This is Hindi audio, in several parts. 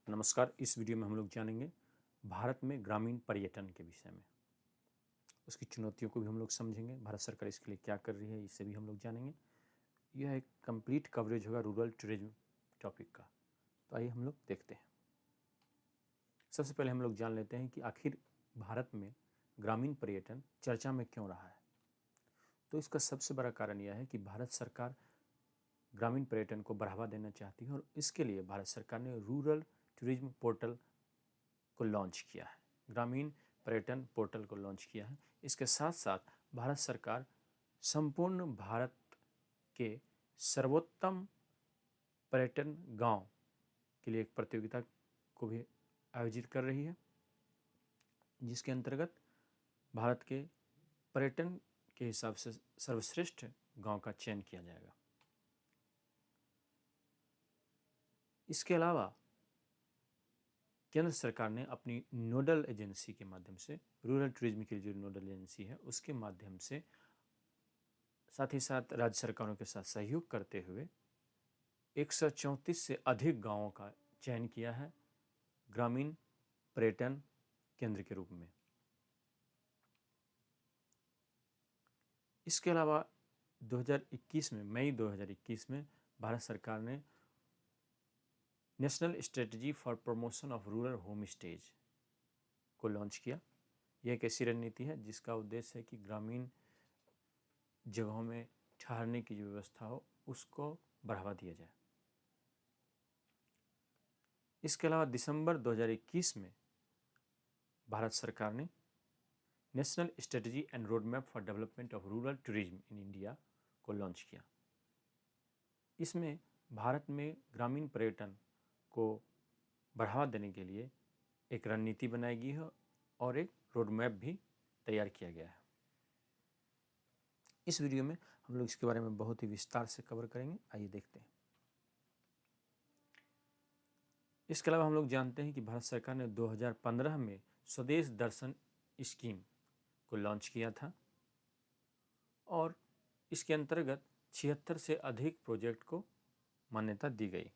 नमस्कार। इस वीडियो में हम लोग जानेंगे भारत में ग्रामीण पर्यटन के विषय में। उसकी चुनौतियों को भी हम लोग समझेंगे, भारत सरकार इसके लिए क्या कर रही है इसे भी हम लोग जानेंगे। यह एक कंप्लीट कवरेज होगा रूरल टूरिज्म टॉपिक का। तो आइए हम लोग देखते हैं। सबसे पहले हम लोग जान लेते हैं कि आखिर भारत में ग्रामीण पर्यटन चर्चा में क्यों रहा है। तो इसका सबसे बड़ा कारण यह है कि भारत सरकार ग्रामीण पर्यटन को बढ़ावा देना चाहती है और इसके लिए भारत सरकार ने रूरल टूरिज्म पोर्टल को लॉन्च किया है। ग्रामीण पर्यटन पोर्टल को लॉन्च किया है। इसके साथ साथ भारत सरकार संपूर्ण भारत के सर्वोत्तम पर्यटन गांव के लिए एक प्रतियोगिता को भी आयोजित कर रही है, जिसके अंतर्गत भारत के पर्यटन के हिसाब से सर्वश्रेष्ठ गांव का चयन किया जाएगा। इसके अलावा केंद्र सरकार ने अपनी नोडल एजेंसी के माध्यम से, रूरल टूरिज्म की जो नोडल एजेंसी है उसके माध्यम से, साथ ही साथ राज्य सरकारों के साथ सहयोग करते हुए 134 से अधिक गांवों का चयन किया है ग्रामीण पर्यटन केंद्र के रूप में। इसके अलावा 2021 में, मई 2021 में भारत सरकार ने national strategy for promotion of rural home stage को लॉन्च किया। यह एक ऐसी रणनीति है जिसका उद्देश्य है कि ग्रामीण जगहों में ठहरने की जो व्यवस्था हो उसको बढ़ावा दिया जाए। इसके अलावा दिसंबर 2021 में भारत सरकार ने national strategy and road map for development of rural tourism in India को लॉन्च किया। इसमें भारत में ग्रामीण पर्यटन को बढ़ावा देने के लिए एक रणनीति बनाई गई है और एक रोड मैप भी तैयार किया गया है। इस वीडियो में हम लोग इसके बारे में बहुत ही विस्तार से कवर करेंगे। आइए देखते हैं। इसके अलावा हम लोग जानते हैं कि भारत सरकार ने 2015 में स्वदेश दर्शन स्कीम को लॉन्च किया था और इसके अंतर्गत 76 से अधिक प्रोजेक्ट को मान्यता दी गई।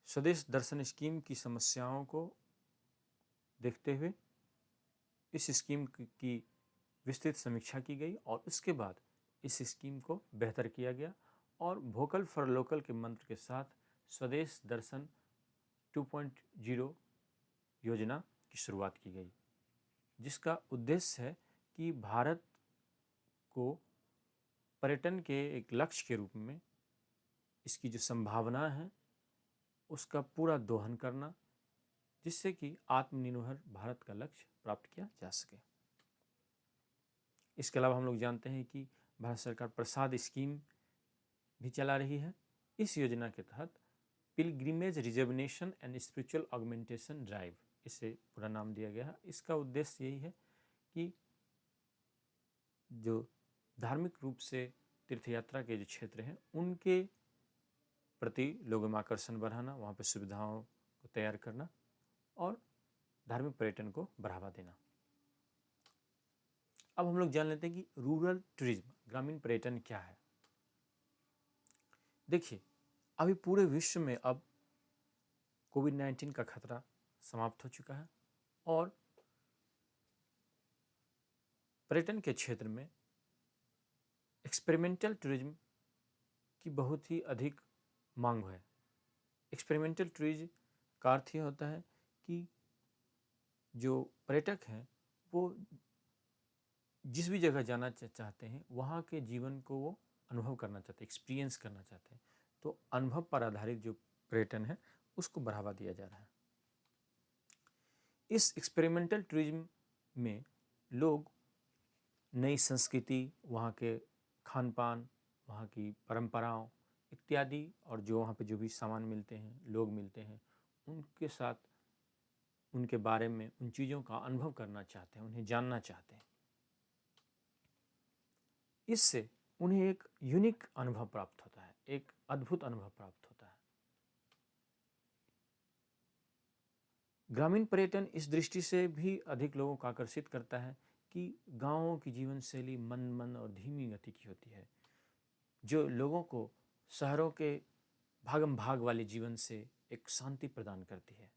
स्वदेश दर्शन स्कीम की समस्याओं को देखते हुए इस स्कीम की विस्तृत समीक्षा की गई और उसके बाद इस स्कीम को बेहतर किया गया और वोकल फॉर लोकल के मंत्र के साथ स्वदेश दर्शन 2.0 योजना की शुरुआत की गई, जिसका उद्देश्य है कि भारत को पर्यटन के एक लक्ष्य के रूप में इसकी जो संभावना है उसका पूरा दोहन करना, जिससे कि आत्मनिर्भर भारत का लक्ष्य प्राप्त किया जा सके। इसके अलावा हम लोग जानते हैं कि भारत सरकार प्रसाद स्कीम भी चला रही है। इस योजना के तहत pilgrimage reservation and spiritual augmentation drive, इसे पूरा नाम दिया गया है। इसका उद्देश्य यही है कि जो धार्मिक रूप से तीर्थ यात्रा के जो क्षेत्र हैं उनके प्रति लोगों में आकर्षण बढ़ाना, वहाँ पर सुविधाओं को तैयार करना और धार्मिक पर्यटन को बढ़ावा देना। अब हम लोग जान लेते हैं कि रूरल टूरिज्म, ग्रामीण पर्यटन क्या है। देखिए, अभी पूरे विश्व में अब कोविड-19 का खतरा समाप्त हो चुका है और पर्यटन के क्षेत्र में एक्सपेरिमेंटल टूरिज्म की बहुत ही अधिक मांग है। एक्सपेरिमेंटल टूरिज्म का अर्थ ये होता है कि जो पर्यटक हैं वो जिस भी जगह जाना चाहते हैं वहाँ के जीवन को वो अनुभव करना चाहते हैं, एक्सपीरियंस करना चाहते हैं। तो अनुभव पर आधारित जो पर्यटन है उसको बढ़ावा दिया जा रहा है। इस एक्सपेरिमेंटल टूरिज्म में लोग नई संस्कृति, वहाँ के खान पान, वहाँ की परंपराओं इत्यादि और जो वहाँ पे जो भी सामान मिलते हैं, लोग मिलते हैं, उनके साथ उनके बारे में, उन चीज़ों का अनुभव करना चाहते हैं, उन्हें जानना चाहते हैं। इससे उन्हें एक यूनिक अनुभव प्राप्त होता है, एक अद्भुत अनुभव प्राप्त होता है। ग्रामीण पर्यटन इस दृष्टि से भी अधिक लोगों को आकर्षित करता है कि गांवों की जीवन शैली मंद और धीमी गति की होती है, जो लोगों को शहरों के भागम भाग वाले जीवन से एक शांति प्रदान करती है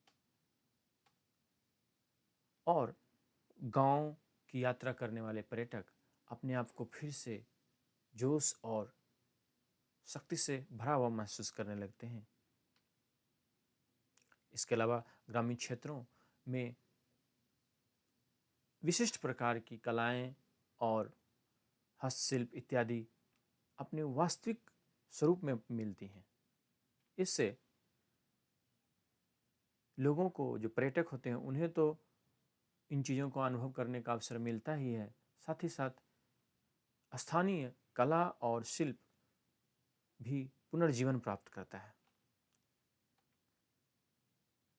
और गांव की यात्रा करने वाले पर्यटक अपने आप को फिर से जोश और शक्ति से भरा हुआ महसूस करने लगते हैं। इसके अलावा ग्रामीण क्षेत्रों में विशिष्ट प्रकार की कलाएं और हस्तशिल्प इत्यादि अपने वास्तविक स्वरूप में मिलती हैं। इससे लोगों को, जो पर्यटक होते हैं, उन्हें तो इन चीज़ों को अनुभव करने का अवसर मिलता ही है, साथ ही साथ स्थानीय कला और शिल्प भी पुनर्जीवन प्राप्त करता है,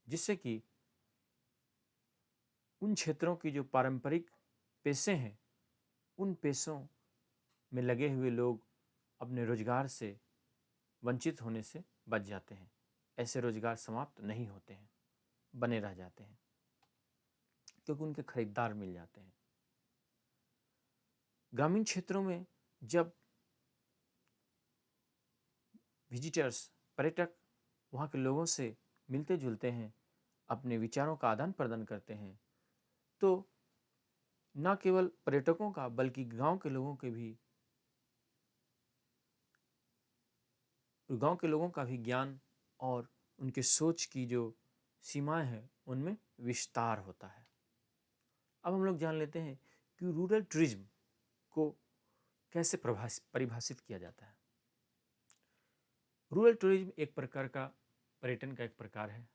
जिससे कि उन क्षेत्रों की जो पारंपरिक पेशे हैं, उन पेशों में लगे हुए लोग अपने रोजगार से वंचित होने से बच जाते हैं। ऐसे रोजगार समाप्त नहीं होते हैं, बने रह जाते हैं, क्योंकि उनके खरीदार मिल जाते हैं। ग्रामीण क्षेत्रों में जब विजिटर्स, पर्यटक वहाँ के लोगों से मिलते जुलते हैं, अपने विचारों का आदान प्रदान करते हैं, तो न केवल पर्यटकों का बल्कि गांव के लोगों का भी ज्ञान और उनके सोच की जो सीमाएं हैं उनमें विस्तार होता है। अब हम लोग जान लेते हैं कि रूरल टूरिज्म को कैसे परिभाषित किया जाता है। रूरल टूरिज्म एक प्रकार का पर्यटन का एक प्रकार है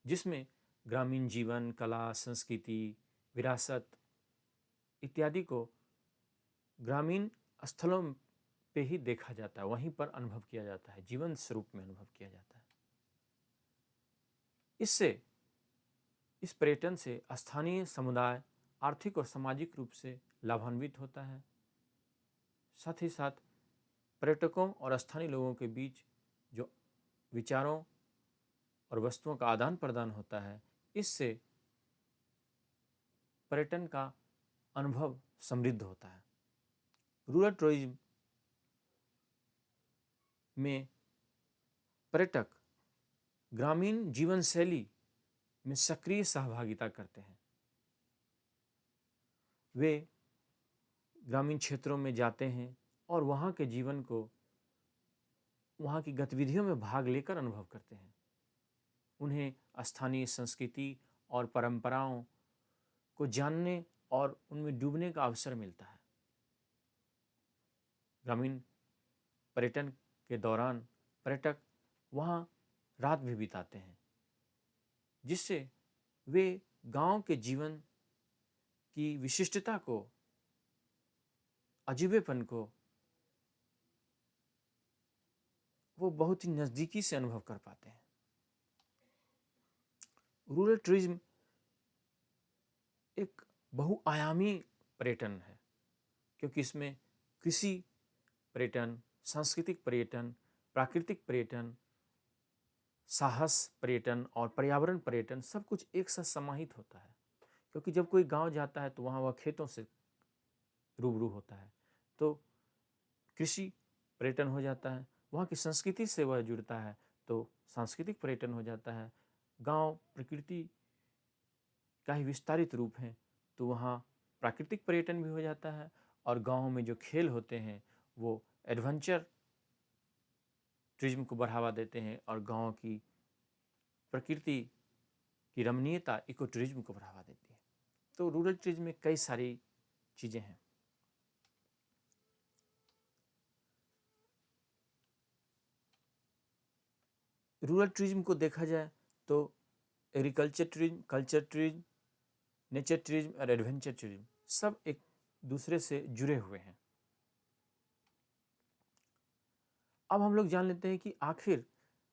जिसमें ग्रामीण जीवन, कला, संस्कृति, विरासत इत्यादि को ग्रामीण स्थलों पे ही देखा जाता है, वहीं पर अनुभव किया जाता है, जीवन स्वरूप में अनुभव किया जाता है। इस पर्यटन से स्थानीय समुदाय आर्थिक और सामाजिक रूप से लाभान्वित होता है। साथ ही साथ पर्यटकों और स्थानीय लोगों के बीच जो विचारों और वस्तुओं का आदान प्रदान होता है, इससे पर्यटन का अनुभव समृद्ध होता है। रूरल टूरिज्म में पर्यटक ग्रामीण जीवन शैली में सक्रिय सहभागिता करते हैं। वे ग्रामीण क्षेत्रों में जाते हैं और वहाँ के जीवन को, वहाँ की गतिविधियों में भाग लेकर अनुभव करते हैं। उन्हें स्थानीय संस्कृति और परंपराओं को जानने और उनमें डूबने का अवसर मिलता है। ग्रामीण पर्यटन के दौरान पर्यटक वहाँ रात भी बिताते हैं, जिससे वे गांव के जीवन की विशिष्टता को, अजूबेपन को वो बहुत ही नज़दीकी से अनुभव कर पाते हैं। रूरल टूरिज्म एक बहुआयामी पर्यटन है, क्योंकि इसमें कृषि पर्यटन, सांस्कृतिक पर्यटन, प्राकृतिक पर्यटन, साहस पर्यटन और पर्यावरण पर्यटन सब कुछ एक साथ समाहित होता है। क्योंकि जब कोई गांव जाता है तो वहाँ वह खेतों से रूबरू होता है, तो कृषि पर्यटन हो जाता है, वहाँ की संस्कृति से वह जुड़ता है तो सांस्कृतिक पर्यटन हो जाता है। गांव प्रकृति का ही विस्तारित रूप है तो वहाँ प्राकृतिक पर्यटन भी हो जाता है, और गाँव में जो खेल होते हैं वो एडवेंचर टूरिज्म को बढ़ावा देते हैं और गाँव की प्रकृति की रमणीयता इको टूरिज्म को बढ़ावा देती है। तो रूरल टूरिज्म में कई सारी चीज़ें हैं। रूरल टूरिज्म को देखा जाए तो agriculture tourism, culture tourism, nature tourism और एडवेंचर टूरिज्म सब एक दूसरे से जुड़े हुए हैं। अब हम लोग जान लेते हैं कि आखिर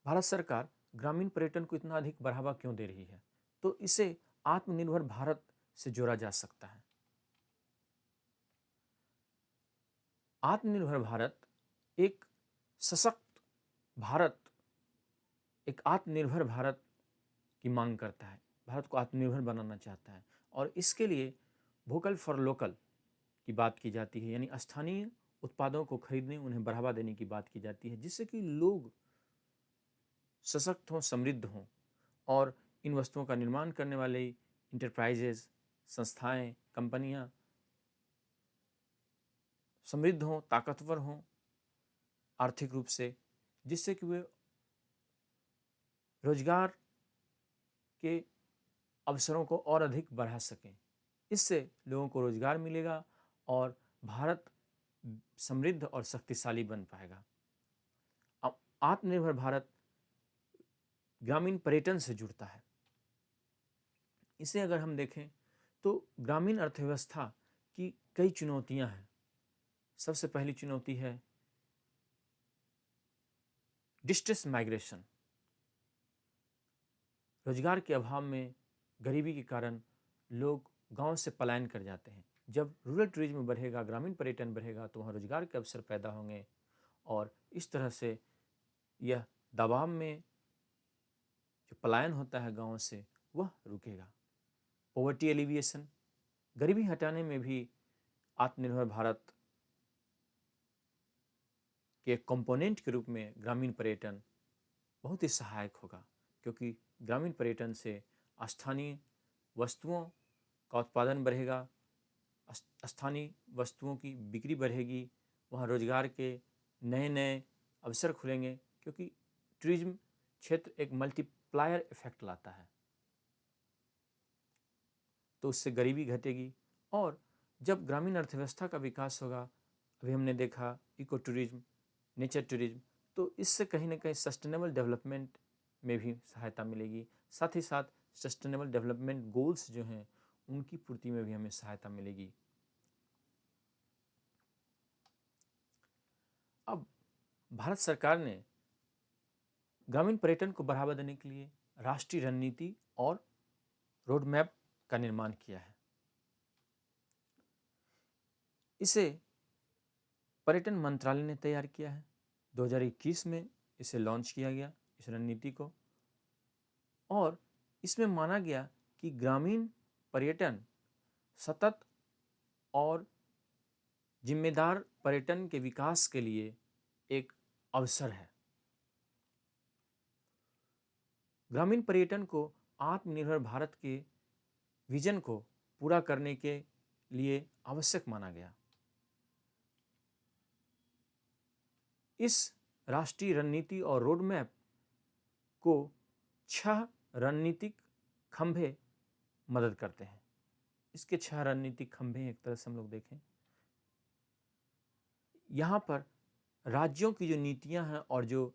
भारत सरकार ग्रामीण पर्यटन को इतना अधिक बढ़ावा क्यों दे रही है। तो इसे आत्मनिर्भर भारत से जोड़ा जा सकता है। आत्मनिर्भर भारत एक सशक्त भारत, एक आत्मनिर्भर भारत की मांग करता है, भारत को आत्मनिर्भर बनाना चाहता है, और इसके लिए वोकल फॉर लोकल की बात की जाती है, यानी स्थानीय उत्पादों को खरीदने, उन्हें बढ़ावा देने की बात की जाती है, जिससे कि लोग सशक्त हों, समृद्ध हों और इन वस्तुओं का निर्माण करने वाले इंटरप्राइजेज, संस्थाएं, कंपनियां समृद्ध हों, ताकतवर हों आर्थिक रूप से, जिससे कि वे रोजगार के अवसरों को और अधिक बढ़ा सकें। इससे लोगों को रोजगार मिलेगा और भारत समृद्ध और शक्तिशाली बन पाएगा। अब आत्मनिर्भर भारत ग्रामीण पर्यटन से जुड़ता है। इसे अगर हम देखें तो ग्रामीण अर्थव्यवस्था की कई चुनौतियां हैं। सबसे पहली चुनौती है डिस्ट्रेस माइग्रेशन। रोजगार के अभाव में, गरीबी के कारण लोग गांव से पलायन कर जाते हैं। जब रूरल टूरिज्म बढ़ेगा, ग्रामीण पर्यटन बढ़ेगा, तो वहाँ रोजगार के अवसर पैदा होंगे और इस तरह से यह दबाव में जो पलायन होता है गांव से, वह रुकेगा। पॉवर्टी एलिविएशन, गरीबी हटाने में भी आत्मनिर्भर भारत के कंपोनेंट के रूप में ग्रामीण पर्यटन बहुत ही सहायक होगा, क्योंकि ग्रामीण पर्यटन से स्थानीय वस्तुओं का उत्पादन बढ़ेगा, स्थानीय वस्तुओं की बिक्री बढ़ेगी, वहाँ रोजगार के नए नए अवसर खुलेंगे, क्योंकि टूरिज्म क्षेत्र एक मल्टीप्लायर इफेक्ट लाता है। तो उससे गरीबी घटेगी और जब ग्रामीण अर्थव्यवस्था का विकास होगा, अभी हमने देखा इको टूरिज्म, नेचर टूरिज्म, तो इससे कहीं ना कहीं सस्टेनेबल डेवलपमेंट में भी सहायता मिलेगी। साथ ही साथ सस्टेनेबल डेवलपमेंट गोल्स जो हैं उनकी पूर्ति में भी हमें सहायता मिलेगी। अब भारत सरकार ने ग्रामीण पर्यटन को बढ़ावा देने के लिए राष्ट्रीय रणनीति और रोड मैप का निर्माण किया है। इसे पर्यटन मंत्रालय ने तैयार किया है। 2021 में इसे लॉन्च किया गया, इस रणनीति को, और इसमें माना गया कि ग्रामीण पर्यटन सतत और जिम्मेदार पर्यटन के विकास के लिए एक अवसर है। ग्रामीण पर्यटन को आत्मनिर्भर भारत के विजन को पूरा करने के लिए आवश्यक माना गया। इस राष्ट्रीय रणनीति और रोड मैप को 6 रणनीतिक खंभे मदद करते हैं। इसके 6 रणनीतिक खंभे एक तरह से हम लोग देखें, यहाँ पर राज्यों की जो नीतियां हैं और जो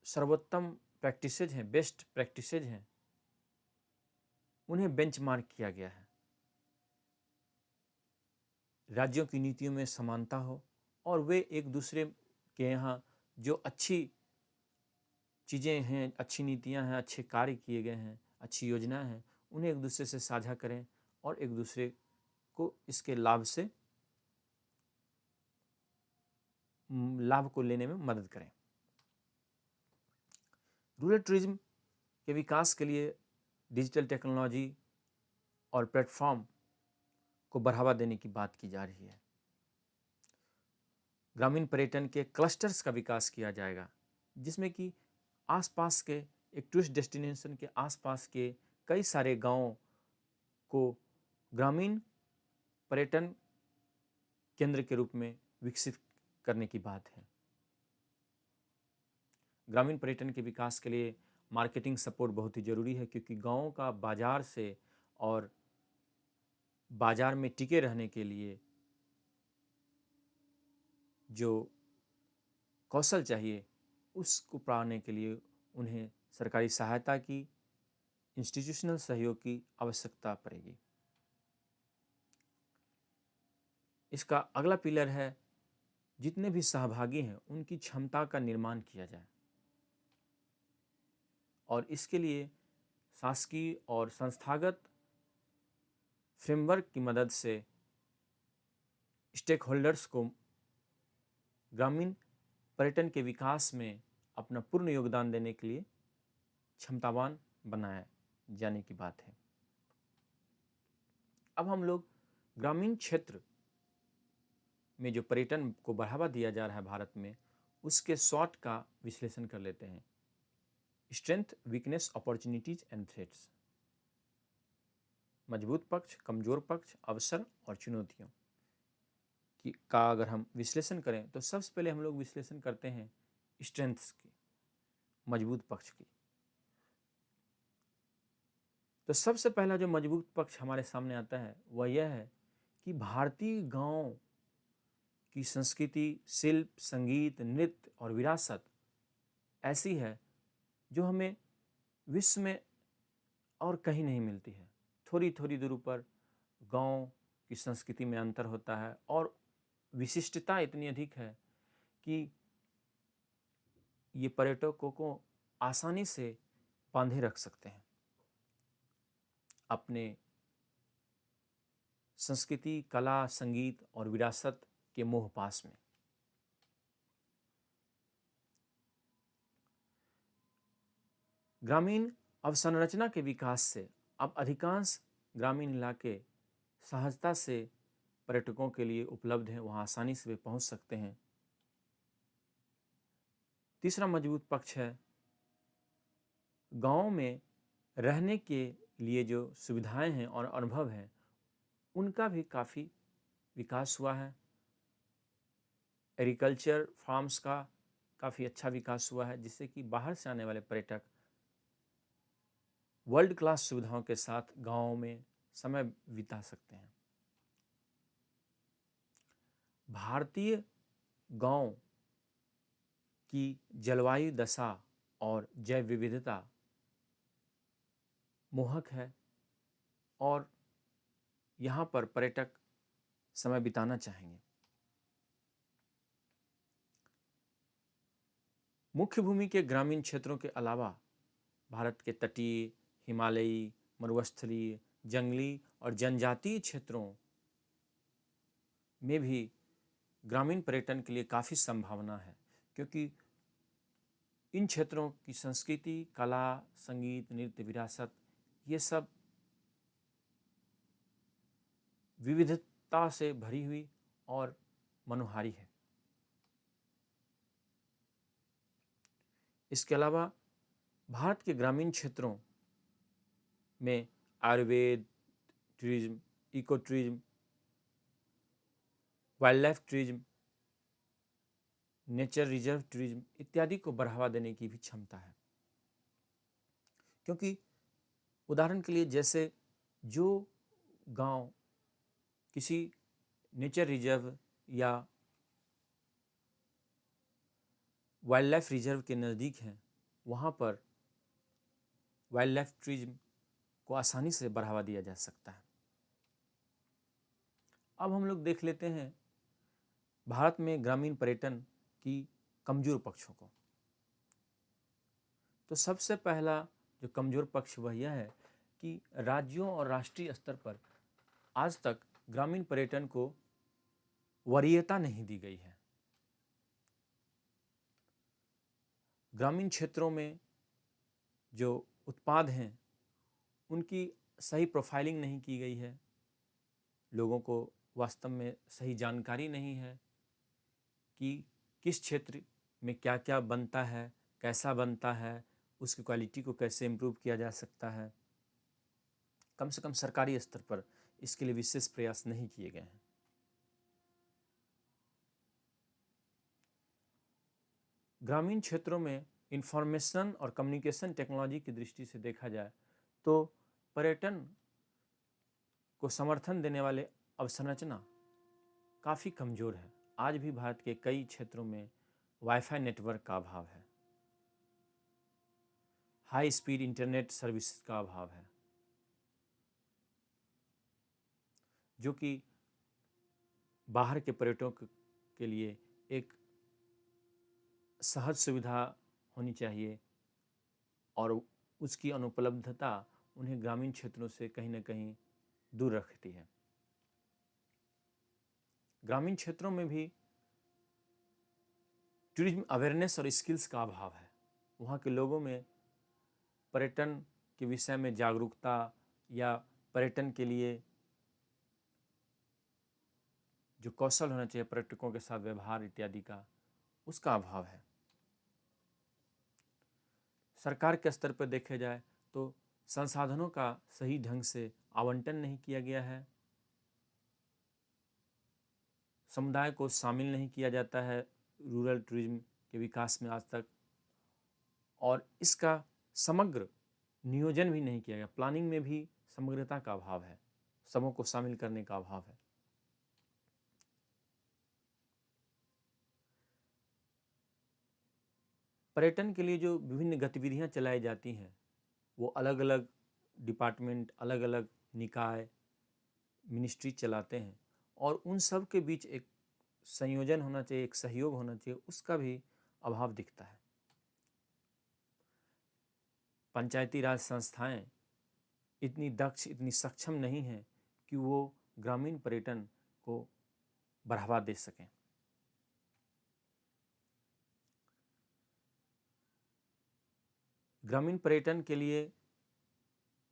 सर्वोत्तम प्रैक्टिसेज हैं, बेस्ट प्रैक्टिसेज हैं, उन्हें बेंचमार्क किया गया है। राज्यों की नीतियों में समानता हो और वे एक दूसरे के यहाँ जो अच्छी चीज़ें हैं, अच्छी नीतियां हैं, अच्छे कार्य किए गए हैं, अच्छी योजनाएं हैं, उन्हें एक दूसरे से साझा करें और एक दूसरे को इसके लाभ को लेने में मदद करें। रूरल टूरिज्म के विकास के लिए डिजिटल टेक्नोलॉजी और प्लेटफॉर्म को बढ़ावा देने की बात की जा रही है। ग्रामीण पर्यटन के क्लस्टर्स का विकास किया जाएगा, जिसमें कि आसपास के एक टूरिस्ट डेस्टिनेशन के आसपास के कई सारे गांवों को ग्रामीण पर्यटन केंद्र के रूप में विकसित करने की बात है। ग्रामीण पर्यटन के विकास के लिए मार्केटिंग सपोर्ट बहुत ही ज़रूरी है, क्योंकि गांवों का बाजार से और बाजार में टिके रहने के लिए जो कौशल चाहिए, उसको पाने के लिए उन्हें सरकारी सहायता की, इंस्टीट्यूशनल सहयोग की आवश्यकता पड़ेगी। इसका अगला पिलर है, जितने भी सहभागी हैं उनकी क्षमता का निर्माण किया जाए, और इसके लिए शासकीय और संस्थागत फ्रेमवर्क की मदद से स्टेक होल्डर्स को ग्रामीण पर्यटन के विकास में अपना पूर्ण योगदान देने के लिए क्षमतावान बनाया जाने की बात है। अब हम लोग ग्रामीण क्षेत्र में जो पर्यटन को बढ़ावा दिया जा रहा है भारत में, उसके SWOT का विश्लेषण कर लेते हैं। Strength, weakness, opportunities and threats. मजबूत पक्ष, कमजोर पक्ष, अवसर और चुनौतियों का अगर हम विश्लेषण करें तो सबसे पहले हम लोग विश्लेषण करते हैं स्ट्रेंथ्स की, मजबूत पक्ष की। तो सबसे पहला जो मजबूत पक्ष हमारे सामने आता है वह यह है कि भारतीय गांव की संस्कृति, शिल्प, संगीत, नृत्य और विरासत ऐसी है जो हमें विश्व में और कहीं नहीं मिलती है। थोड़ी थोड़ी दूर पर गांव की संस्कृति में अंतर होता है और विशिष्टता इतनी अधिक है कि ये पर्यटकों को आसानी से बांधे रख सकते हैं अपने संस्कृति, कला, संगीत और विरासत के मोह पास में। ग्रामीण अवसंरचना के विकास से अब अधिकांश ग्रामीण इलाके सहजता से पर्यटकों के लिए उपलब्ध हैं, वहाँ आसानी से वे पहुँच सकते हैं। तीसरा मजबूत पक्ष है गांव में रहने के लिए जो सुविधाएं हैं और अनुभव हैं उनका भी काफ़ी विकास हुआ है। एग्रीकल्चर फार्म्स का काफ़ी अच्छा विकास हुआ है जिससे कि बाहर से आने वाले पर्यटक वर्ल्ड क्लास सुविधाओं के साथ गांव में समय बिता सकते हैं। भारतीय गांव की जलवायु दशा और जैव विविधता मोहक है और यहाँ पर पर्यटक समय बिताना चाहेंगे। मुख्य भूमि के ग्रामीण क्षेत्रों के अलावा भारत के तटीय, हिमालयी, मरुस्थलीय, जंगली और जनजातीय क्षेत्रों में भी ग्रामीण पर्यटन के लिए काफ़ी संभावना है क्योंकि इन क्षेत्रों की संस्कृति, कला, संगीत, नृत्य, विरासत ये सब विविधता से भरी हुई और मनोहारी है। इसके अलावा भारत के ग्रामीण क्षेत्रों में Ayurveda tourism, eco tourism, wildlife tourism, nature reserve tourism इत्यादि को बढ़ावा देने की भी क्षमता है। क्योंकि उदाहरण के लिए जैसे जो गांव किसी नेचर रिजर्व या वाइल्ड लाइफ रिजर्व के नज़दीक हैं वहाँ पर वाइल्ड लाइफ टूरिज्म को आसानी से बढ़ावा दिया जा सकता है। अब हम लोग देख लेते हैं भारत में ग्रामीण पर्यटन की कमजोर पक्षों को। तो सबसे पहला जो कमजोर पक्ष वह यह है कि राज्यों और राष्ट्रीय स्तर पर आज तक ग्रामीण पर्यटन को वरीयता नहीं दी गई है। ग्रामीण क्षेत्रों में जो उत्पाद हैं उनकी सही प्रोफाइलिंग नहीं की गई है। लोगों को वास्तव में सही जानकारी नहीं है कि किस क्षेत्र में क्या क्या बनता है, कैसा बनता है, उसकी क्वालिटी को कैसे इम्प्रूव किया जा सकता है। कम से कम सरकारी स्तर पर इसके लिए विशेष प्रयास नहीं किए गए हैं। ग्रामीण क्षेत्रों में इंफॉर्मेशन और कम्युनिकेशन टेक्नोलॉजी की दृष्टि से देखा जाए तो पर्यटन को समर्थन देने वाले अवसंरचना काफ़ी कमज़ोर है। आज भी भारत के कई क्षेत्रों में वाईफाई नेटवर्क का अभाव है, हाई स्पीड इंटरनेट सर्विस का अभाव है, जो कि बाहर के पर्यटकों के लिए एक सहज सुविधा होनी चाहिए और उसकी अनुपलब्धता उन्हें ग्रामीण क्षेत्रों से कहीं ना कहीं दूर रखती है। ग्रामीण क्षेत्रों में भी टूरिज्म अवेयरनेस और स्किल्स का अभाव है। वहाँ के लोगों में पर्यटन के विषय में जागरूकता या पर्यटन के लिए जो कौशल होना चाहिए पर्यटकों के साथ व्यवहार इत्यादि का, उसका अभाव है। सरकार के स्तर पर देखा जाए तो संसाधनों का सही ढंग से आवंटन नहीं किया गया है, समुदाय को शामिल नहीं किया जाता है रूरल टूरिज्म के विकास में आज तक, और इसका समग्र नियोजन भी नहीं किया गया। प्लानिंग में भी समग्रता का अभाव है, सबों को शामिल करने का अभाव है। पर्यटन के लिए जो विभिन्न गतिविधियां चलाई जाती हैं वो अलग अलग डिपार्टमेंट, अलग अलग निकाय, मिनिस्ट्री चलाते हैं, और उन सब के बीच एक संयोजन होना चाहिए, एक सहयोग होना चाहिए, उसका भी अभाव दिखता है। पंचायती राज संस्थाएं इतनी दक्ष, इतनी सक्षम नहीं हैं कि वो ग्रामीण पर्यटन को बढ़ावा दे सकें। ग्रामीण पर्यटन के लिए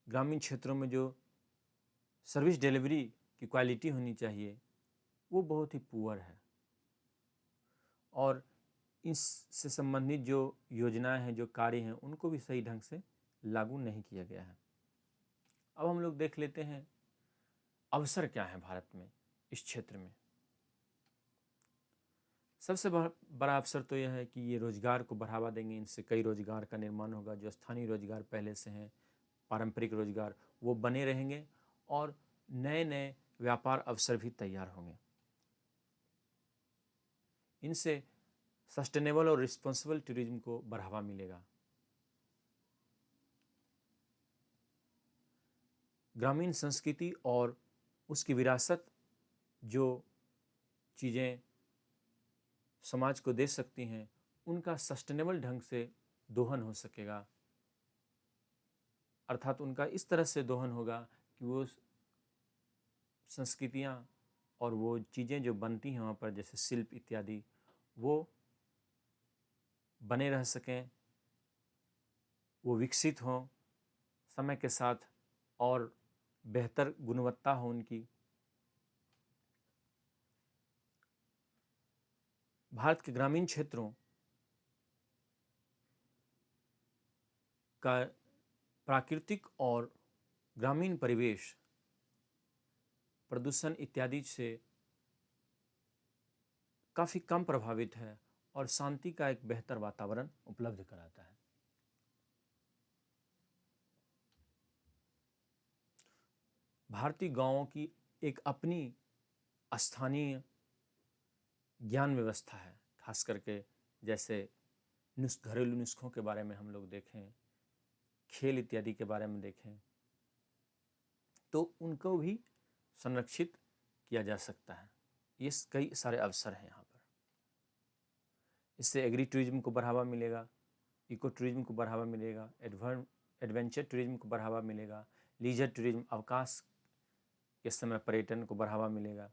ग्रामीण क्षेत्रों में जो सर्विस डिलीवरी की क्वालिटी होनी चाहिए वो बहुत ही पुअर है, और इससे संबंधित जो योजनाएं हैं, जो कार्य हैं, उनको भी सही ढंग से लागू नहीं किया गया है। अब हम लोग देख लेते हैं अवसर क्या है भारत में इस क्षेत्र में। सबसे बड़ा अवसर तो यह है कि ये रोजगार को बढ़ावा देंगे, इनसे कई रोजगार का निर्माण होगा। जो स्थानीय रोजगार पहले से हैं, पारंपरिक रोजगार, वो बने रहेंगे, और नए नए व्यापार अवसर भी तैयार होंगे। इनसे सस्टेनेबल और रिस्पॉन्सिबल टूरिज्म को बढ़ावा मिलेगा। ग्रामीण संस्कृति और उसकी विरासत, जो चीज़ें समाज को दे सकती हैं, उनका सस्टेनेबल ढंग से दोहन हो सकेगा, अर्थात उनका इस तरह से दोहन होगा कि वो संस्कृतियाँ और वो चीज़ें जो बनती हैं वहाँ पर, जैसे शिल्प इत्यादि, वो बने रह सकें, वो विकसित हों समय के साथ, और बेहतर गुणवत्ता हो उनकी। भारत के ग्रामीण क्षेत्रों का प्राकृतिक और ग्रामीण परिवेश प्रदूषण इत्यादि से काफ़ी कम प्रभावित है, और शांति का एक बेहतर वातावरण उपलब्ध कराता है। भारतीय गांवों की एक अपनी स्थानीय ज्ञान व्यवस्था है, खास करके जैसे घरेलू नुस्खों के बारे में हम लोग देखें, खेल इत्यादि के बारे में देखें, तो उनको भी संरक्षित किया जा सकता है। ये कई सारे अवसर हैं यहाँ पर। इससे एग्री टूरिज्म को बढ़ावा मिलेगा, इको टूरिज्म को बढ़ावा मिलेगा, एडवेंचर टूरिज्म को बढ़ावा मिलेगा, लीजर टूरिज्म, अवकाश के समय पर्यटन को बढ़ावा मिलेगा।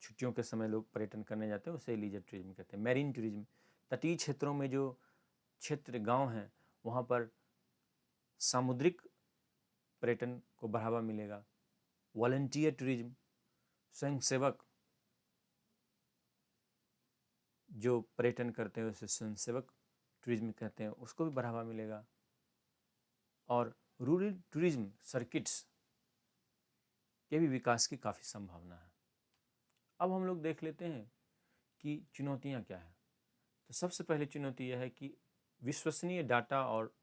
छुट्टियों के समय लोग पर्यटन करने जाते हैं, उसे लीजर टूरिज्म कहते हैं। मैरीन टूरिज्म, तटीय क्षेत्रों में जो क्षेत्र, गांव हैं, वहाँ पर सामुद्रिक पर्यटन को बढ़ावा मिलेगा। वॉलंटियर टूरिज्म, स्वयंसेवक जो पर्यटन करते हैं उसे स्वयंसेवक टूरिज्म कहते हैं, उसको भी बढ़ावा मिलेगा। और रूरल टूरिज्म सर्किट्स के भी विकास की काफ़ी संभावना है। अब हम लोग देख लेते हैं कि चुनौतियां क्या हैं। तो सबसे पहले चुनौती यह है कि विश्वसनीय डाटा और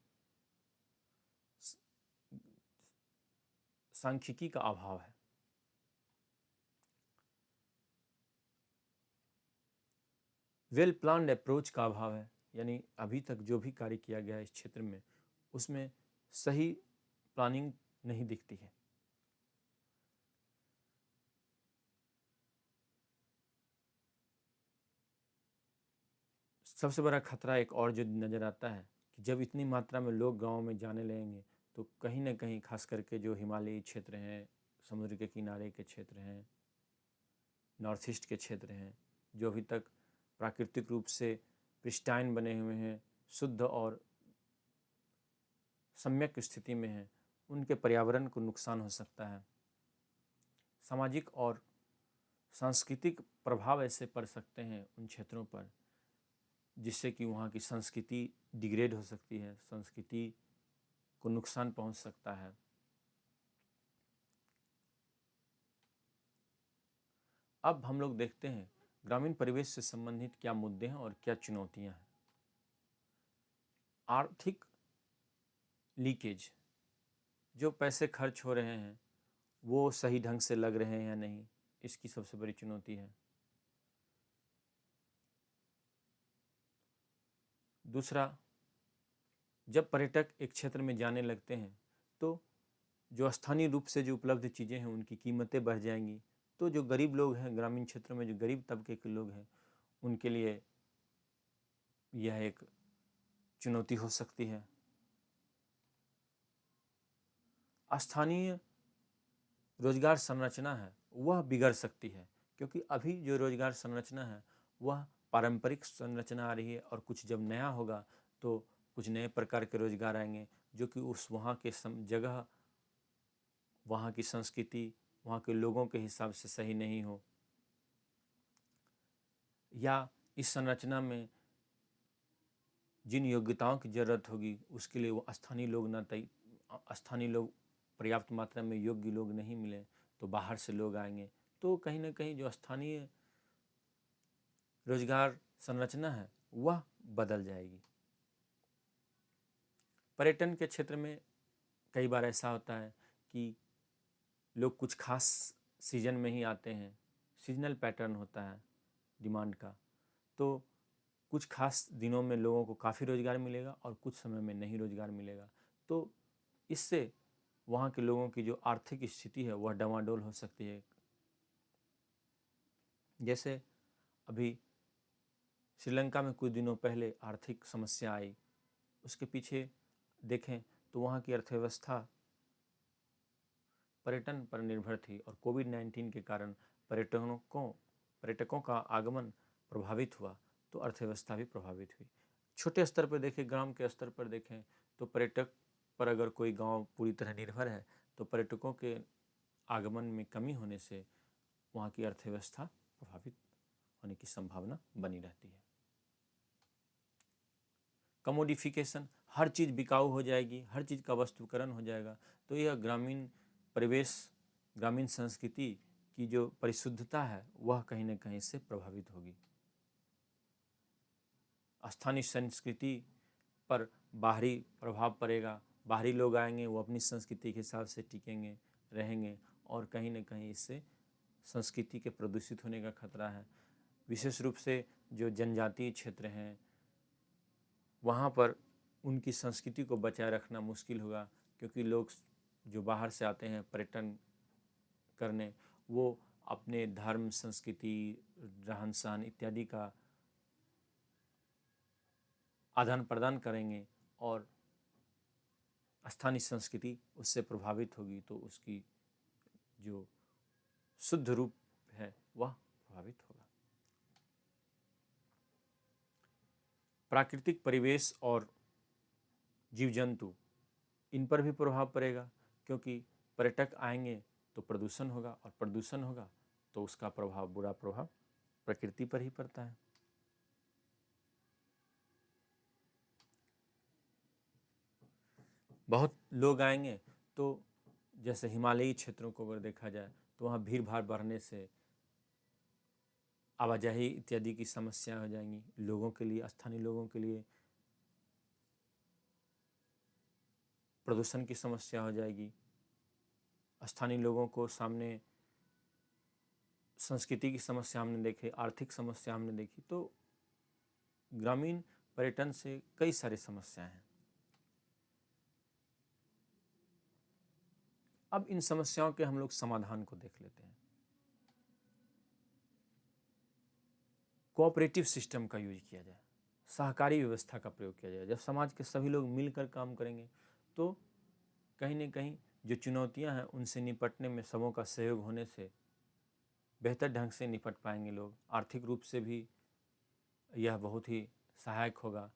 सांख्यिकी का अभाव है। वेल प्लान्ड अप्रोच का अभाव है, यानी अभी तक जो भी कार्य किया गया है इस क्षेत्र में, उसमें सही प्लानिंग नहीं दिखती है। सबसे बड़ा खतरा एक और जो नज़र आता है कि जब इतनी मात्रा में लोग गाँव में जाने लगेंगे, तो कहीं ना कहीं, खास करके जो हिमालयी क्षेत्र हैं, समुद्र के किनारे के क्षेत्र हैं, नॉर्थ ईस्ट के क्षेत्र हैं, जो अभी तक प्राकृतिक रूप से प्रिस्टाइन बने हुए हैं, शुद्ध और सम्यक स्थिति में हैं, उनके पर्यावरण को नुकसान हो सकता है। सामाजिक और सांस्कृतिक प्रभाव ऐसे पड़ सकते हैं उन क्षेत्रों पर, जिससे कि वहाँ की संस्कृति डिग्रेड हो सकती है, संस्कृति को नुकसान पहुँच सकता है। अब हम लोग देखते हैं ग्रामीण परिवेश से संबंधित क्या मुद्दे हैं और क्या चुनौतियां हैं। आर्थिक लीकेज, जो पैसे खर्च हो रहे हैं वो सही ढंग से लग रहे हैं या नहीं, इसकी सबसे बड़ी चुनौती है। दूसरा, जब पर्यटक एक क्षेत्र में जाने लगते हैं तो जो स्थानीय रूप से जो उपलब्ध चीज़ें हैं उनकी कीमतें बढ़ जाएंगी, तो जो गरीब लोग हैं ग्रामीण क्षेत्रों में, जो गरीब तबके के लोग हैं, उनके लिए यह एक चुनौती हो सकती है। स्थानीय रोजगार संरचना है वह बिगड़ सकती है, क्योंकि अभी जो रोजगार संरचना है वह पारंपरिक संरचना आ रही है, और कुछ जब नया होगा तो कुछ नए प्रकार के रोजगार आएंगे जो कि उस वहाँ के जगह, वहाँ की संस्कृति, वहाँ के लोगों के हिसाब से सही नहीं हो, या इस संरचना में जिन योग्यताओं की ज़रूरत होगी उसके लिए वो स्थानीय लोग पर्याप्त मात्रा में योग्य लोग नहीं मिले तो बाहर से लोग आएंगे, तो कहीं ना कहीं जो स्थानीय रोजगार संरचना है वह बदल जाएगी। पर्यटन के क्षेत्र में कई बार ऐसा होता है कि लोग कुछ खास सीजन में ही आते हैं, सीजनल पैटर्न होता है डिमांड का, तो कुछ खास दिनों में लोगों को काफ़ी रोज़गार मिलेगा और कुछ समय में नहीं रोज़गार मिलेगा, तो इससे वहाँ के लोगों की जो आर्थिक स्थिति है वह डमाडोल हो सकती है। जैसे अभी श्रीलंका में कुछ दिनों पहले आर्थिक समस्या आई, उसके पीछे देखें तो वहाँ की अर्थव्यवस्था पर्यटन पर निर्भर थी, और कोविड-19 के कारण पर्यटकों का आगमन प्रभावित हुआ तो अर्थव्यवस्था भी प्रभावित हुई। छोटे स्तर पर देखें, ग्राम के स्तर पर देखें तो पर्यटक पर अगर कोई गांव पूरी तरह निर्भर है तो पर्यटकों के आगमन में कमी होने से वहाँ की अर्थव्यवस्था प्रभावित होने की संभावना बनी रहती है। कमोडिफिकेशन, हर चीज़ बिकाऊ हो जाएगी, हर चीज़ का वस्तुकरण हो जाएगा, तो यह ग्रामीण परिवेश, ग्रामीण संस्कृति की जो परिशुद्धता है वह कहीं ना कहीं से प्रभावित होगी। स्थानीय संस्कृति पर बाहरी प्रभाव पड़ेगा, बाहरी लोग आएंगे, वो अपनी संस्कृति के हिसाब से टिकेंगे, रहेंगे, और कहीं ना कहीं इससे संस्कृति के प्रदूषित होने का खतरा है। विशेष रूप से जो जनजातीय क्षेत्र हैं वहाँ पर उनकी संस्कृति को बचाए रखना मुश्किल होगा, क्योंकि लोग जो बाहर से आते हैं पर्यटन करने, वो अपने धर्म, संस्कृति, रहन सहन इत्यादि का आदान प्रदान करेंगे और स्थानीय संस्कृति उससे प्रभावित होगी, तो उसकी जो शुद्ध रूप है वह प्रभावित होगा। प्राकृतिक परिवेश और जीव जंतु, इन पर भी प्रभाव पड़ेगा, क्योंकि पर्यटक आएंगे तो प्रदूषण होगा, और प्रदूषण होगा तो उसका प्रभाव, बुरा प्रभाव प्रकृति पर ही पड़ता है। बहुत लोग आएंगे तो जैसे हिमालयी क्षेत्रों को अगर देखा जाए तो वहाँ भीड़ भाड़ बढ़ने से आवाजाही इत्यादि की समस्या हो जाएंगी, लोगों के लिए, स्थानीय लोगों के लिए प्रदूषण की समस्या हो जाएगी, स्थानीय लोगों को सामने संस्कृति की समस्या हमने देखी, आर्थिक समस्या हमने देखी, तो ग्रामीण पर्यटन से कई सारी समस्याएं हैं। अब इन समस्याओं के हम लोग समाधान को देख लेते हैं। कोऑपरेटिव सिस्टम का यूज किया जाए, सहकारी व्यवस्था का प्रयोग किया जाए। जब समाज के सभी लोग मिलकर काम करेंगे तो कहीं न कहीं जो चुनौतियां हैं उनसे निपटने में सबों का सहयोग होने से बेहतर ढंग से निपट पाएंगे लोग। आर्थिक रूप से भी यह बहुत ही सहायक होगा,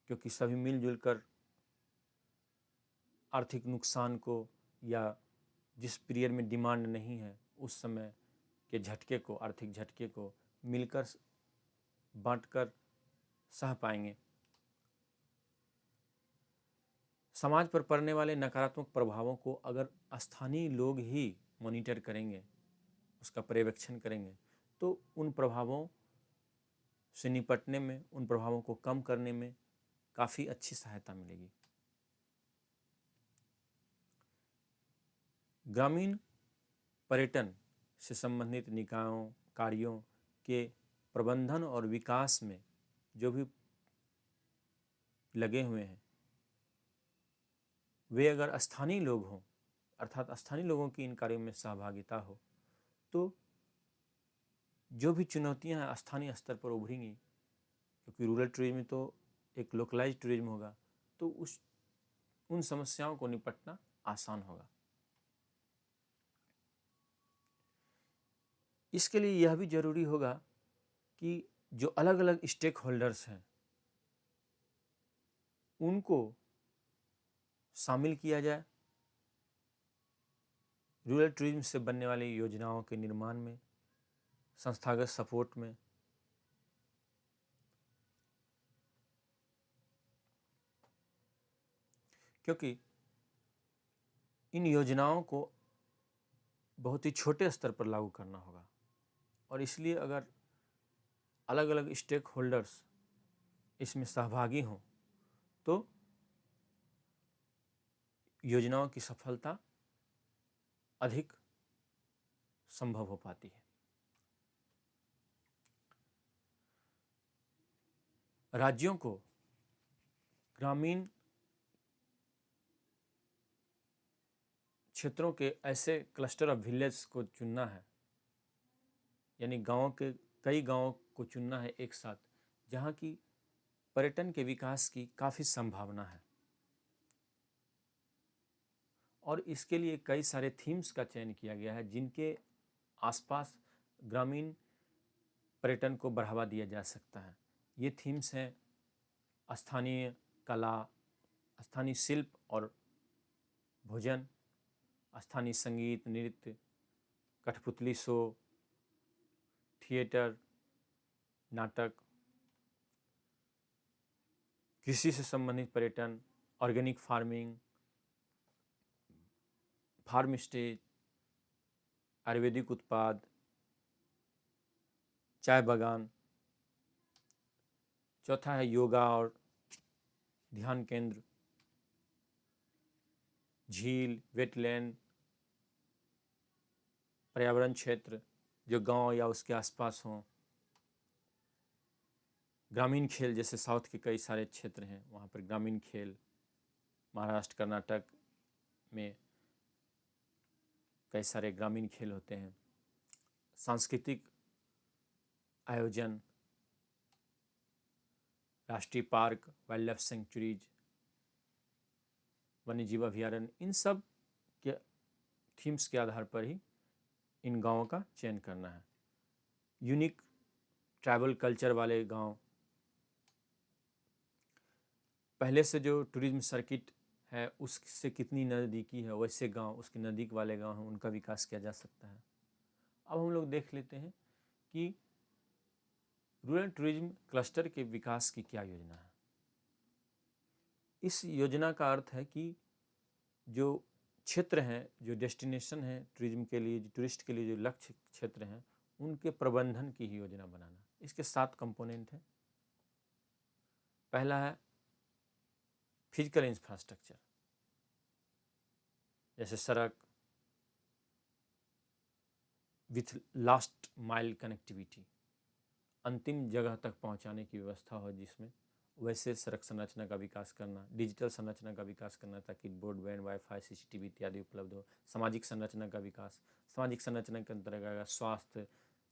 क्योंकि सभी मिलजुल कर आर्थिक नुकसान को, या जिस पीरियड में डिमांड नहीं है उस समय के झटके को, आर्थिक झटके को मिलकर बांटकर सह पाएंगे। समाज पर पड़ने वाले नकारात्मक प्रभावों को अगर स्थानीय लोग ही मॉनिटर करेंगे, उसका पर्यवेक्षण करेंगे, तो उन प्रभावों से निपटने में, उन प्रभावों को कम करने में काफ़ी अच्छी सहायता मिलेगी। ग्रामीण पर्यटन से संबंधित निकायों, कार्यों के प्रबंधन और विकास में जो भी लगे हुए हैं, वे अगर स्थानीय लोग हों, अर्थात स्थानीय लोगों की इन कार्यों में सहभागिता हो, तो जो भी चुनौतियां स्थानीय स्तर पर उभरेंगी, क्योंकि रूरल टूरिज्म तो एक लोकलाइज टूरिज्म होगा, तो उन समस्याओं को निपटना आसान होगा। इसके लिए यह भी जरूरी होगा कि जो अलग अलग स्टेक होल्डर्स हैं उनको शामिल किया जाए रूरल टूरिज्म से बनने वाली योजनाओं के निर्माण में, संस्थागत सपोर्ट में। क्योंकि इन योजनाओं को बहुत ही छोटे स्तर पर लागू करना होगा, और इसलिए अगर अलग अलग स्टेक होल्डर्स इसमें सहभागी हों तो योजनाओं की सफलता अधिक संभव हो पाती है। राज्यों को ग्रामीण क्षेत्रों के ऐसे क्लस्टर ऑफ विलेज को चुनना है, यानी गांवों के कई गांवों को चुनना है एक साथ, जहां की पर्यटन के विकास की काफ़ी संभावना है। और इसके लिए कई सारे थीम्स का चयन किया गया है जिनके आसपास ग्रामीण पर्यटन को बढ़ावा दिया जा सकता है। ये थीम्स हैं स्थानीय कला, स्थानीय शिल्प और भोजन, स्थानीय संगीत, नृत्य, कठपुतली शो, थिएटर, नाटक, कृषि से संबंधित पर्यटन, organic farming, farm stay, Ayurvedic उत्पाद, चाय बागान। चौथा है योगा और ध्यान केंद्र, झील, वेटलैंड, पर्यावरण क्षेत्र जो गांव या उसके आसपास हों, ग्रामीण खेल जैसे साउथ के कई सारे क्षेत्र हैं वहाँ पर ग्रामीण खेल, महाराष्ट्र, कर्नाटक में कई सारे ग्रामीण खेल होते हैं, सांस्कृतिक आयोजन, राष्ट्रीय पार्क, वाइल्ड लाइफ सेंचुरीज, वन्यजीव अभ्यारण्य, इन सब के थीम्स के आधार पर ही इन गांवों का चयन करना है। यूनिक ट्राइबल कल्चर वाले गांव, पहले से जो टूरिज्म सर्किट है उससे कितनी नज़दीकी है, वैसे गांव, उसके नज़दीक वाले गांव हैं, उनका विकास किया जा सकता है। अब हम लोग देख लेते हैं कि रूरल टूरिज्म क्लस्टर के विकास की क्या योजना है। इस योजना का अर्थ है कि जो क्षेत्र हैं, जो डेस्टिनेशन है टूरिज्म के लिए, जो टूरिस्ट के लिए जो लक्ष्य क्षेत्र हैं, उनके प्रबंधन की ही योजना बनाना। इसके 7 कंपोनेंट हैं। पहला है फिजिकल इंफ्रास्ट्रक्चर, जैसे सड़क विथ लास्ट माइल कनेक्टिविटी, अंतिम जगह तक पहुंचाने की व्यवस्था हो जिसमें, वैसे सड़क संरचना का विकास करना, डिजिटल संरचना का विकास करना ताकि ब्रॉडबैंड, वाईफाई, सीसीटीवी इत्यादि उपलब्ध हो, सामाजिक संरचना का विकास, सामाजिक संरचना के अंतर्गत स्वास्थ्य,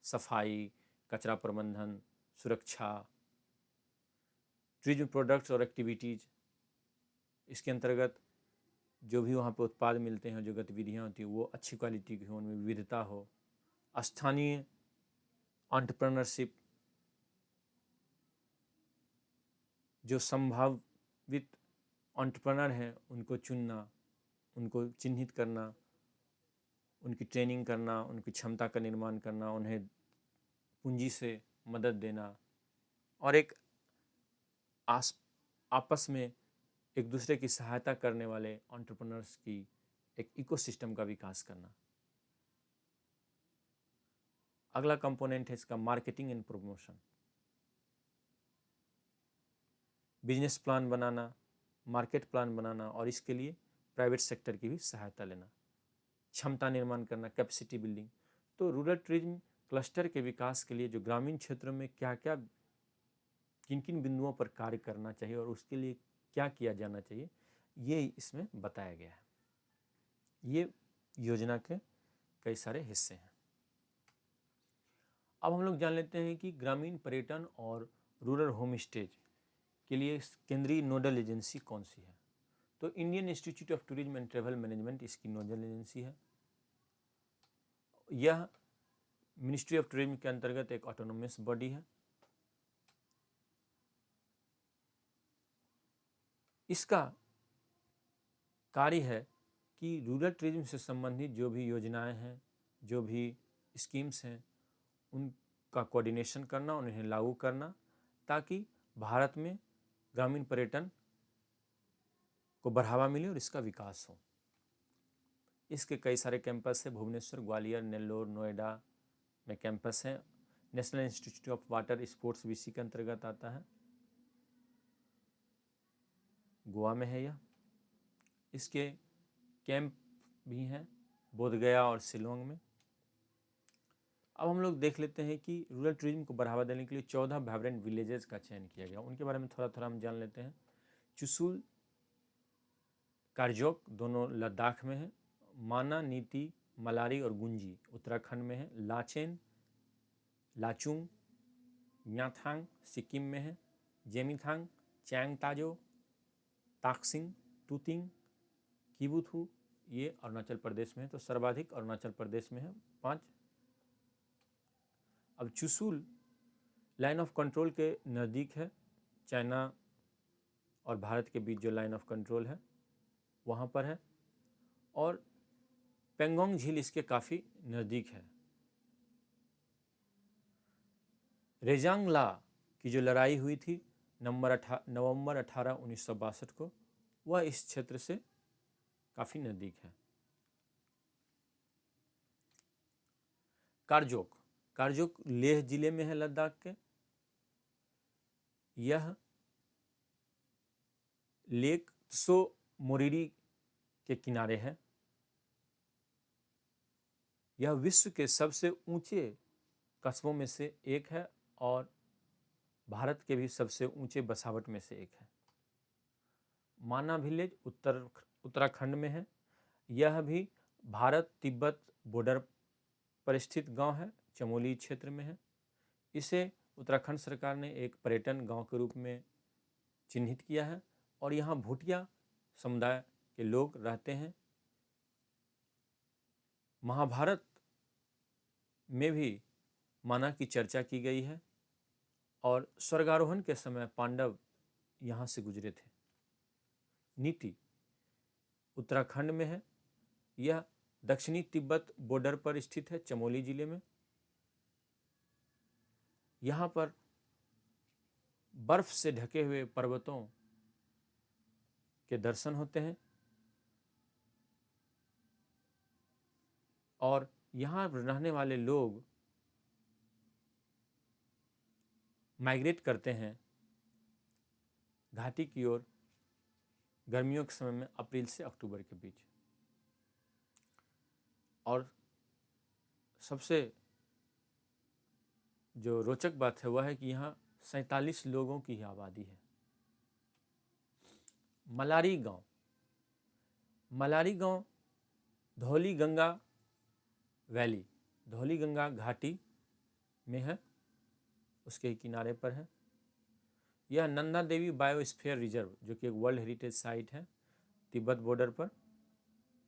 सफाई, कचरा प्रबंधन, सुरक्षा, टूरिज्म प्रोडक्ट्स और एक्टिविटीज़, इसके अंतर्गत जो भी वहाँ पे उत्पाद मिलते हैं, जो गतिविधियाँ होती हैं वो अच्छी क्वालिटी की हो, उनमें विविधता हो, स्थानीय एंटरप्रेन्योरशिप, जो संभावित एंटरप्रेन्योर हैं उनको चुनना, उनको चिन्हित करना, उनकी ट्रेनिंग करना, उनकी क्षमता का निर्माण करना, उन्हें पूंजी से मदद देना, और एक आपस में एक दूसरे की सहायता करने वाले एंटरप्रेन्योर्स की एक इकोसिस्टम का विकास करना। अगला कंपोनेंट है इसका marketing and promotion. Business plan बनाना, मार्केट प्लान बनाना और इसके लिए प्राइवेट सेक्टर की भी सहायता लेना। क्षमता निर्माण करना, कैपेसिटी बिल्डिंग। तो रूरल टूरिज्म क्लस्टर के विकास के लिए जो ग्रामीण क्षेत्रों में क्या क्या किन किन बिंदुओं पर कार्य करना चाहिए और उसके लिए क्या किया जाना चाहिए, ये इसमें बताया गया है। ये योजना के कई सारे हिस्से हैं। अब हम लोग जान लेते हैं कि ग्रामीण पर्यटन और रूरल होम स्टेज के लिए केंद्रीय नोडल एजेंसी कौन सी है। तो Indian institute of tourism and travel management इसकी नोडल एजेंसी है। यह मिनिस्ट्री ऑफ टूरिज्म के अंतर्गत एक ऑटोनोमस बॉडी है। इसका कार्य है कि रूरल टूरिज्म से संबंधित जो भी योजनाएं हैं, जो भी स्कीम्स हैं, उनका कोऑर्डिनेशन करना, उन्हें लागू करना, ताकि भारत में ग्रामीण पर्यटन को बढ़ावा मिले और इसका विकास हो। इसके कई सारे कैंपस हैं। भुवनेश्वर, ग्वालियर, नेल्लोर, नोएडा में कैंपस हैं। National institute of water sports भी इसी के अंतर्गत आता है। गोवा में है यह। इसके कैंप भी हैं बोधगया और शिलोंग में। अब हम लोग देख लेते हैं कि रूरल टूरिज्म को बढ़ावा देने के लिए 14 वाइब्रेंट विलेजेस का चयन किया गया। उनके बारे में थोड़ा थोड़ा हम जान लेते हैं। चुशुल, कारजोक दोनों लद्दाख में है। माना, नीति, मलारी और गुंजी उत्तराखंड में है। लाचेन, लाचुंग, न्याथांग सिक्किम में है। जेमिथांग, चैंगताजो, ताकसिंग, टूतिंग, किबुथु ये अरुणाचल प्रदेश में है। तो सर्वाधिक अरुणाचल प्रदेश में है 5। अब चुशुल लाइन ऑफ कंट्रोल के नज़दीक है। चाइना और भारत के बीच जो लाइन ऑफ कंट्रोल है वहाँ पर है। और पेंगोंग झील इसके काफ़ी नज़दीक है। रेजांगला की जो लड़ाई हुई थी नवंबर 18, 1962 को, वह इस क्षेत्र से काफ़ी नज़दीक है। कारजोक, कारजोक लेह जिले में है लद्दाख के। यह लेक त्सो मोरिरी के किनारे है। यह विश्व के सबसे ऊंचे कस्बों में से एक है और भारत के भी सबसे ऊंचे बसावट में से एक है। माना विलेज उत्तराखंड में है। यह भी भारत तिब्बत बॉर्डर पर स्थित गांव है, चमोली क्षेत्र में है। इसे उत्तराखंड सरकार ने एक पर्यटन गांव के रूप में चिन्हित किया है और यहाँ भूटिया समुदाय के लोग रहते हैं। महाभारत में भी माना की चर्चा की गई है और स्वर्गारोहण के समय पांडव यहाँ से गुजरे थे। नीति उत्तराखंड में है। यह दक्षिणी तिब्बत बॉर्डर पर स्थित है, चमोली जिले में। यहाँ पर बर्फ से ढके हुए पर्वतों के दर्शन होते हैं और यहाँ रहने वाले लोग माइग्रेट करते हैं घाटी की ओर गर्मियों के समय में, अप्रैल से अक्टूबर के बीच। और सबसे जो रोचक बात है वह है कि यहाँ 47 लोगों की ही आबादी है। मलारी गांव, मलारी गांव धौली गंगा वैली, धौली गंगा घाटी में है, उसके किनारे पर है। यह नंदा देवी बायोस्फीयर रिजर्व जो कि एक वर्ल्ड हेरिटेज साइट है तिब्बत बॉर्डर पर,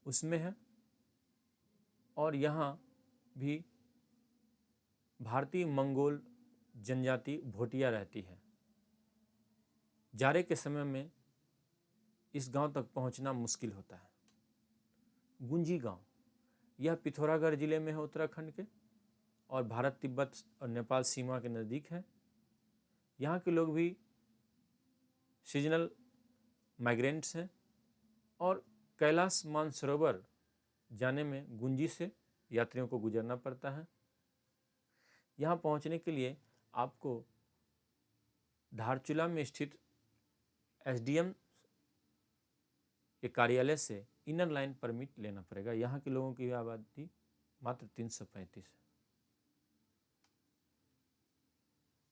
उसमें है। और यहाँ भी भारतीय मंगोल जनजाति भोटिया रहती है। जाड़े के समय में इस गांव तक पहुंचना मुश्किल होता है। गुंजी गांव, यह पिथौरागढ़ जिले में है उत्तराखंड के और भारत तिब्बत और नेपाल सीमा के नज़दीक है। यहाँ के लोग भी सीजनल माइग्रेंट्स हैं और कैलाश मानसरोवर जाने में गुंजी से यात्रियों को गुजरना पड़ता है। यहाँ पहुँचने के लिए आपको धारचूला में स्थित एसडीएम के कार्यालय से इनर लाइन परमिट लेना पड़ेगा। यहाँ के लोगों की आबादी मात्र 335 है।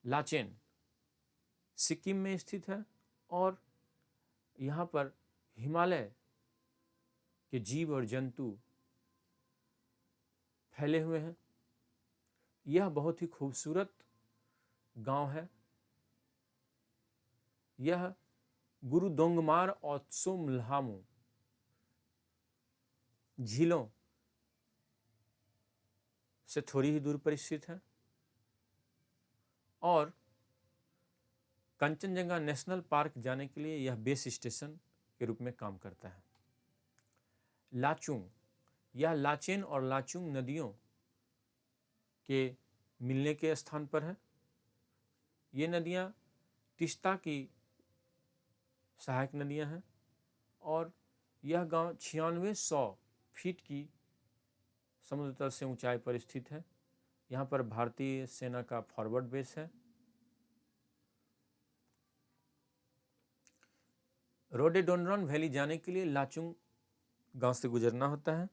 लाचेन सिक्किम में स्थित है और यहाँ पर हिमालय के जीव और जंतु फैले हुए हैं। यह बहुत ही खूबसूरत गांव है। यह गुरु दोंगमार और त्सोमल्हामू झीलों से थोड़ी ही दूर पर स्थित है और कंचनजंगा नेशनल पार्क जाने के लिए यह बेस स्टेशन के रूप में काम करता है। लाचुंग, यह लाचेन और लाचुंग नदियों के मिलने के स्थान पर है। ये नदियाँ तिस्ता की सहायक नदियाँ हैं और यह गांव 9600 फीट की समुद्र तल से ऊंचाई पर स्थित है। यहाँ पर भारतीय सेना का फॉरवर्ड बेस है। रोडेडोंड्रॉन वैली जाने के लिए लाचुंग गांव से गुजरना होता है।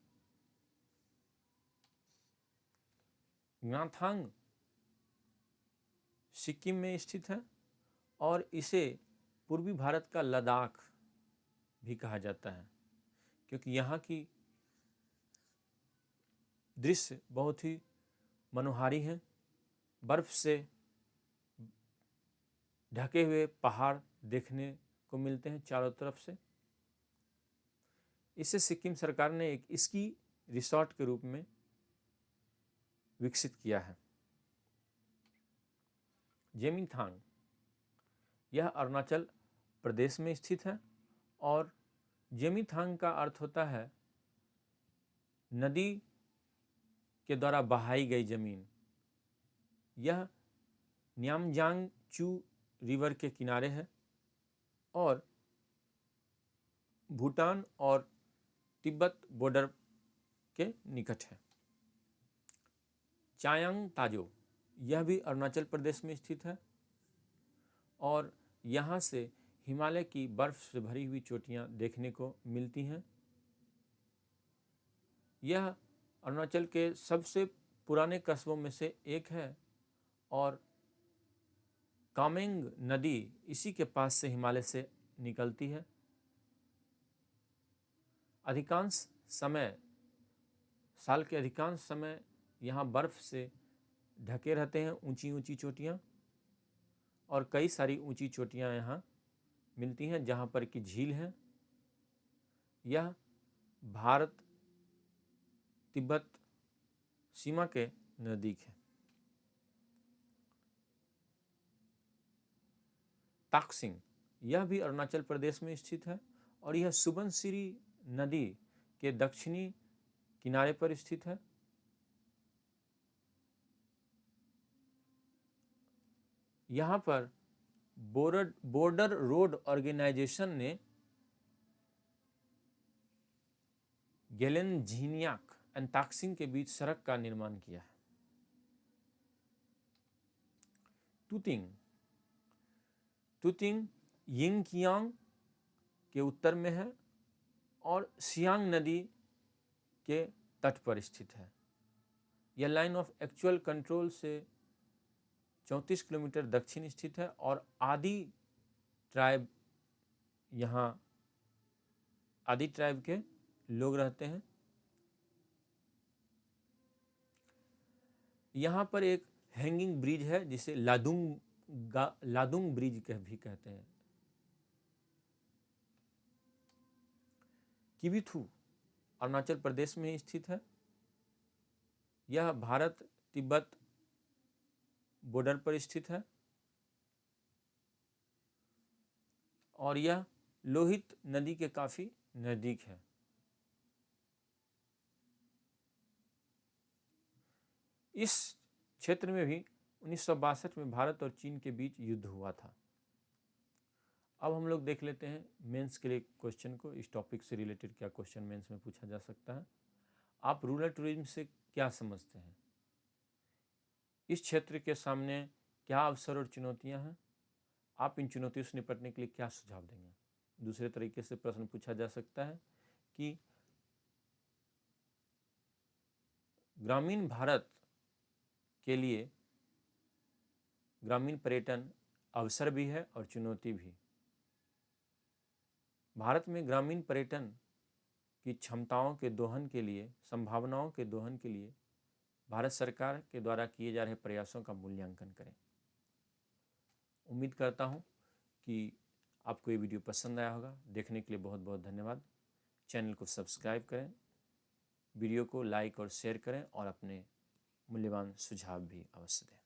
नाथांग सिक्किम में स्थित है और इसे पूर्वी भारत का लद्दाख भी कहा जाता है क्योंकि यहाँ की दृश्य बहुत ही मनोहारी हैं। बर्फ से ढके हुए पहाड़ देखने को मिलते हैं चारों तरफ से। इसे सिक्किम सरकार ने एक स्की रिसॉर्ट के रूप में विकसित किया है। जेमिंगथांग, यह अरुणाचल प्रदेश में स्थित है और जेमिंगथांग का अर्थ होता है नदी के द्वारा बहाई गई जमीन। यह न्यामजांग चू रिवर के किनारे है और भूटान और तिब्बत बॉर्डर के निकट है। चायांग ताजो, यह भी अरुणाचल प्रदेश में स्थित है और यहाँ से हिमालय की बर्फ से भरी हुई चोटियाँ देखने को मिलती हैं। यह अरुणाचल के सबसे पुराने कस्बों में से एक है और कामेंग नदी इसी के पास से हिमालय से निकलती है। अधिकांश समय, साल के अधिकांश समय यहाँ बर्फ से ढके रहते हैं ऊंची ऊंची चोटियाँ और कई सारी ऊंची चोटियाँ यहाँ मिलती हैं जहाँ पर कि झील है। यह भारत तिब्बत सीमा के नज़दीक है। ताकसिंग, यह भी अरुणाचल प्रदेश में स्थित है और यह सुबनसिरी नदी के दक्षिणी किनारे पर स्थित है। यहाँ पर बॉर्डर रोड ऑर्गेनाइजेशन ने गेलेनझिनियाक एंड ताकसिंग के बीच सड़क का निर्माण किया है। तुतिंग यिंगकियांग के उत्तर में है और सियांग नदी के तट पर स्थित है। यह लाइन ऑफ एक्चुअल कंट्रोल से 34 किलोमीटर दक्षिण स्थित है और आदि ट्राइब के लोग रहते हैं। यहाँ पर एक हैंगिंग ब्रिज है जिसे लादुंग ब्रिज भी कहते हैं। किबिथु अरुणाचल प्रदेश में स्थित है। यह भारत तिब्बत बॉर्डर पर स्थित है और यह लोहित नदी के काफी नजदीक है। इस क्षेत्र में भी 1962 में भारत और चीन के बीच युद्ध हुआ था। अब हम लोग देख लेते हैं मेंस के लिए क्वेश्चन को। इस टॉपिक से रिलेटेड क्या क्वेश्चन मेंस में पूछा जा सकता है। आप रूरल टूरिज्म से क्या समझते हैं? इस क्षेत्र के सामने क्या अवसर और चुनौतियां हैं? आप इन चुनौतियों से निपटने के लिए क्या सुझाव देंगे? दूसरे तरीके से प्रश्न पूछा जा सकता है कि ग्रामीण भारत के लिए ग्रामीण पर्यटन अवसर भी है और चुनौती भी। भारत में ग्रामीण पर्यटन की क्षमताओं के दोहन के लिए, संभावनाओं के दोहन के लिए भारत सरकार के द्वारा किए जा रहे प्रयासों का मूल्यांकन करें। उम्मीद करता हूं कि आपको ये वीडियो पसंद आया होगा। देखने के लिए बहुत बहुत धन्यवाद। चैनल को सब्सक्राइब करें, वीडियो को लाइक और शेयर करें और अपने मूल्यवान सुझाव भी अवश्य दें।